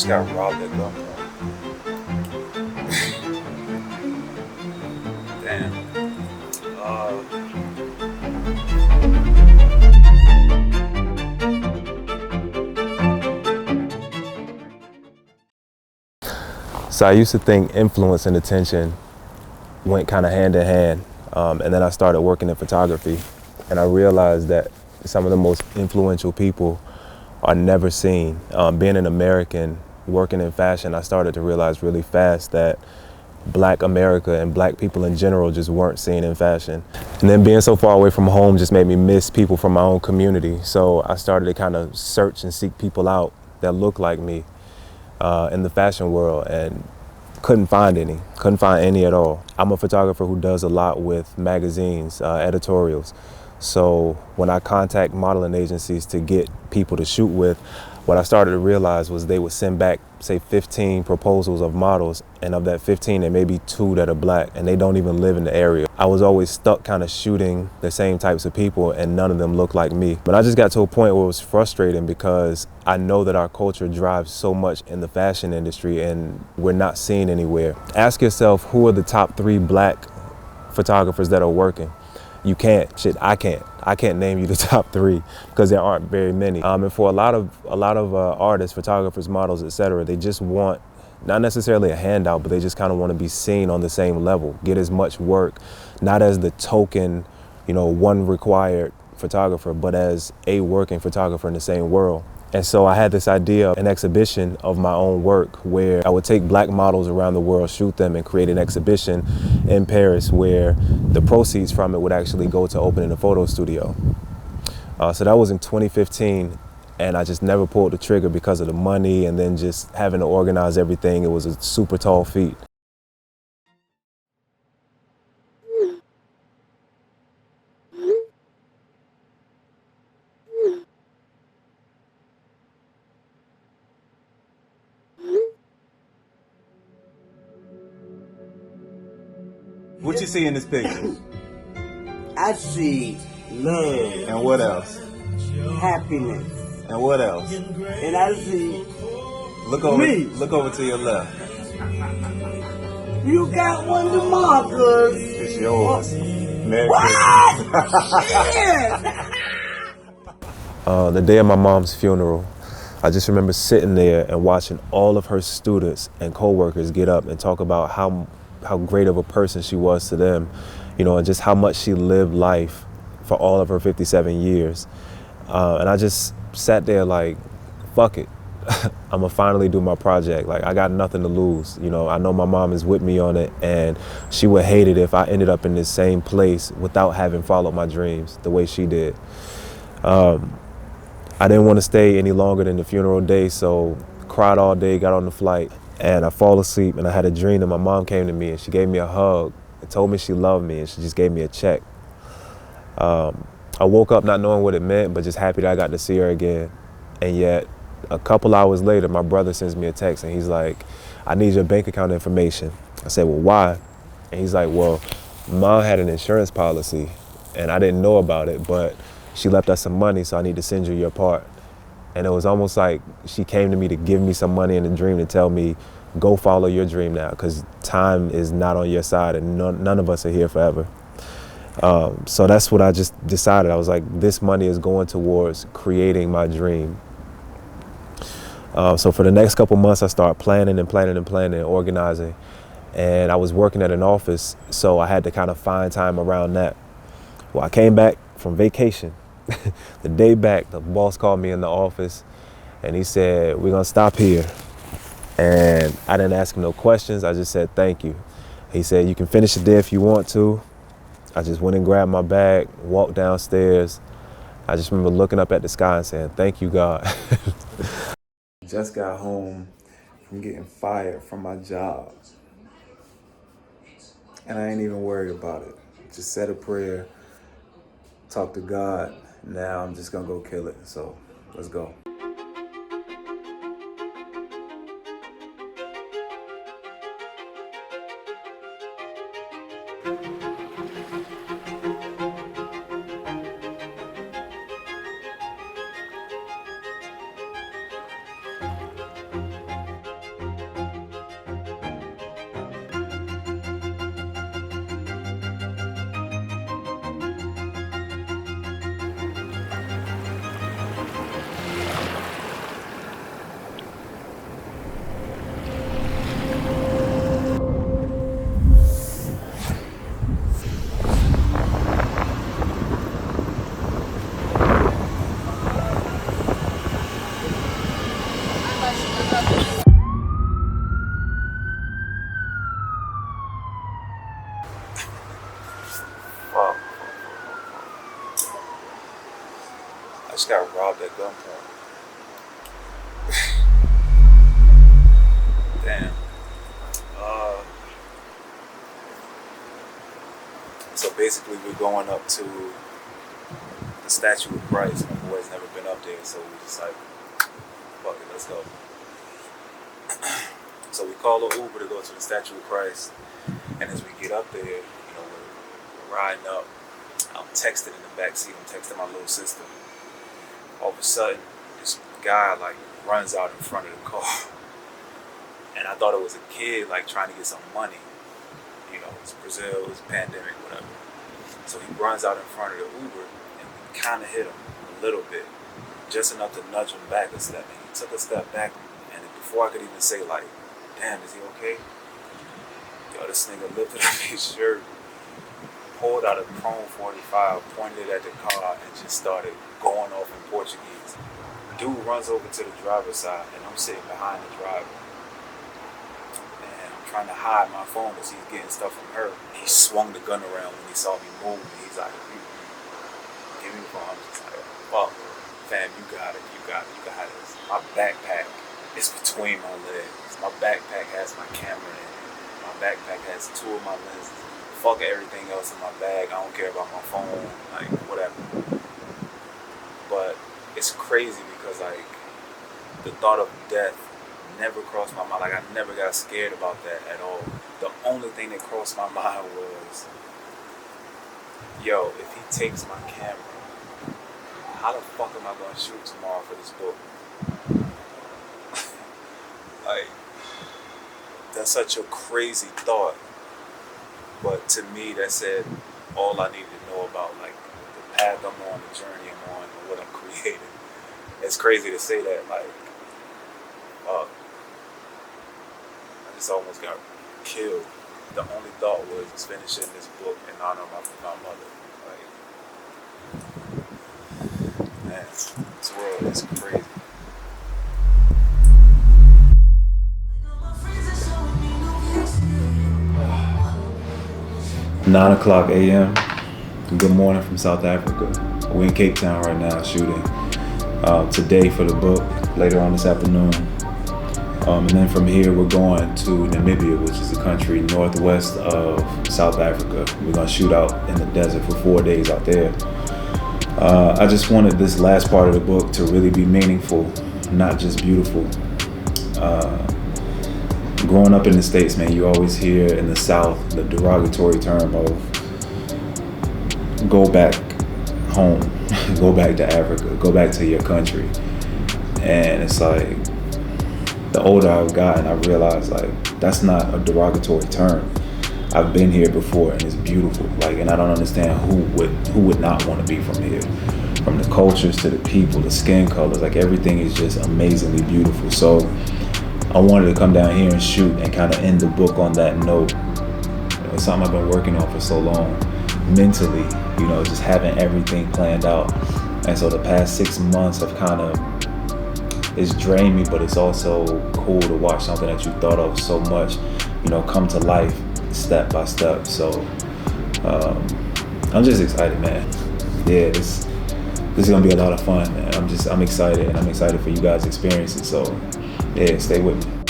just got robbed at gunpoint. Damn. So I used to think influence and attention went kind of hand in hand. And then I started working in photography, and I realized that some of the most influential people are never seen. Being an American working in fashion, I started to realize really fast that Black America and Black people in general just weren't seen in fashion. And then being so far away from home just made me miss people from my own community. So I started to kind of search and seek people out that look like me in the fashion world, and couldn't find any at all. I'm a photographer who does a lot with magazines, editorials. So when I contact modeling agencies to get people to shoot with, what I started to realize was they would send back, say, 15 proposals of models, and of that 15, there may be 2 that are Black, and they don't even live in the area. I was always stuck kind of shooting the same types of people, and none of them looked like me. But I just got to a point where it was frustrating, because I know that our culture drives so much in the fashion industry, and we're not seen anywhere. Ask yourself, who are the top 3 Black photographers that are working? You can't. Shit, I can't. I can't name you the top 3 because there aren't very many. And for a lot of artists, photographers, models, etc., they just want not necessarily a handout, but they just kind of want to be seen on the same level, get as much work, not as the token, one required photographer, but as a working photographer in the same world. And so I had this idea of an exhibition of my own work where I would take Black models around the world, shoot them, and create an exhibition in Paris where the proceeds from it would actually go to opening a photo studio. So that was in 2015, and I just never pulled the trigger because of the money, and then just having to organize everything. It was a super tall feat. What you see in this picture? I see love, And what else? happiness, And what else? and I see Look over. Me. Look over to your left. you got one DeMarcus. It's yours. Merry What? Christmas. Yeah. The day of my mom's funeral, I just remember sitting there and watching all of her students and coworkers get up and talk about how great of a person she was to them, and just how much she lived life for all of her 57 years. And I just sat there like, fuck it. I'm gonna finally do my project. Like, I got nothing to lose. I know my mom is with me on it, and she would hate it if I ended up in this same place without having followed my dreams the way she did. I didn't want to stay any longer than the funeral day, so cried all day, got on the flight, and I fall asleep, and I had a dream that my mom came to me and she gave me a hug and told me she loved me, and she just gave me a check. I woke up not knowing what it meant, but just happy that I got to see her again. And yet, a couple hours later, my brother sends me a text, and he's like, I need your bank account information. I said, well, why? And he's like, well, Mom had an insurance policy, and I didn't know about it, but she left us some money, so I need to send you your part. And it was almost like she came to me to give me some money in a dream to tell me, go follow your dream now, because time is not on your side, and none of us are here forever. So that's what I just decided. I was like, this money is going towards creating my dream. So for the next couple months, I started planning and organizing. And I was working at an office, so I had to kind of find time around that. Well, I came back from vacation. The day back, the boss called me in the office, and he said, we're gonna stop here. And I didn't ask him no questions. I just said, thank you. He said, you can finish the day if you want to. I just went and grabbed my bag, walked downstairs. I just remember looking up at the sky and saying, thank you, God. Just got home from getting fired from my job, and I ain't even worried about it. Just said a prayer, talk to God. Now I'm just gonna go kill it. So let's go. just got robbed at gunpoint. Damn. So basically we're going up to the Statue of Christ. My boy's never been up there, so we just like, fuck it, let's go. So we call an Uber to go to the Statue of Christ, and as we get up there, you know, we're riding up. I'm texting in the back seat. I'm texting my little sister. All of a sudden, this guy like runs out in front of the car, and I thought it was a kid like trying to get some money. You know, it's Brazil, it's pandemic, whatever. So he runs out in front of the Uber, and we kind of hit him a little bit, just enough to nudge him back a step. And he took a step back, and before I could even say like, "Damn, is he okay?" Yo, this nigga lifted up his shirt, pulled out a Chrome 45, pointed it at the car, and just started going off in Portuguese. Dude runs over to the driver's side, and I'm sitting behind the driver. And I'm trying to hide my phone because he's getting stuff from her. He swung the gun around when he saw me move. And he's like, "Give me the phone." I'm just like, "Fuck, fam, you got it, you got it, you got it." My backpack is between my legs. My backpack has my camera in it. My backpack has 2 of my lenses. Fuck everything else in my bag. I don't care about my phone, like whatever. But it's crazy because like the thought of death never crossed my mind. Like I never got scared about that at all. The only thing that crossed my mind was, yo, if he takes my camera, how the fuck am I gonna shoot tomorrow for this book? Like, that's such a crazy thought. But to me, that said all I needed to know about like the path I'm on, the journey I'm on, and what I'm creating. It's crazy to say that, like, I just almost got killed. The only thought was finishing this book in honor of my mother. Like, man, this world is crazy. Nine o'clock a.m. Good morning from South Africa. We're in Cape Town right now shooting today for the book, later on this afternoon. And then from here we're going to Namibia, which is a country northwest of South Africa. We're gonna shoot out in the desert for 4 days out there. I just wanted this last part of the book to really be meaningful, not just beautiful. Growing up in the States, man, you always hear in the South the derogatory term of go back home, go back to Africa, go back to your country. And it's like, the older I've gotten, I realized like, that's not a derogatory term. I've been here before and it's beautiful. Like, and I don't understand who would not want to be from here. From the cultures to the people, the skin colors, like everything is just amazingly beautiful. So I wanted to come down here and shoot and kind of end the book on that note. It's something I've been working on for so long, mentally, you know, just having everything planned out. And so the past 6 months have kind of, it's drained me, but it's also cool to watch something that you thought of so much, you know, come to life step by step. So I'm just excited, man. Yeah, this is gonna be a lot of fun, man. I'm excited, and I'm excited for you guys to experience it. So yeah, stay with me.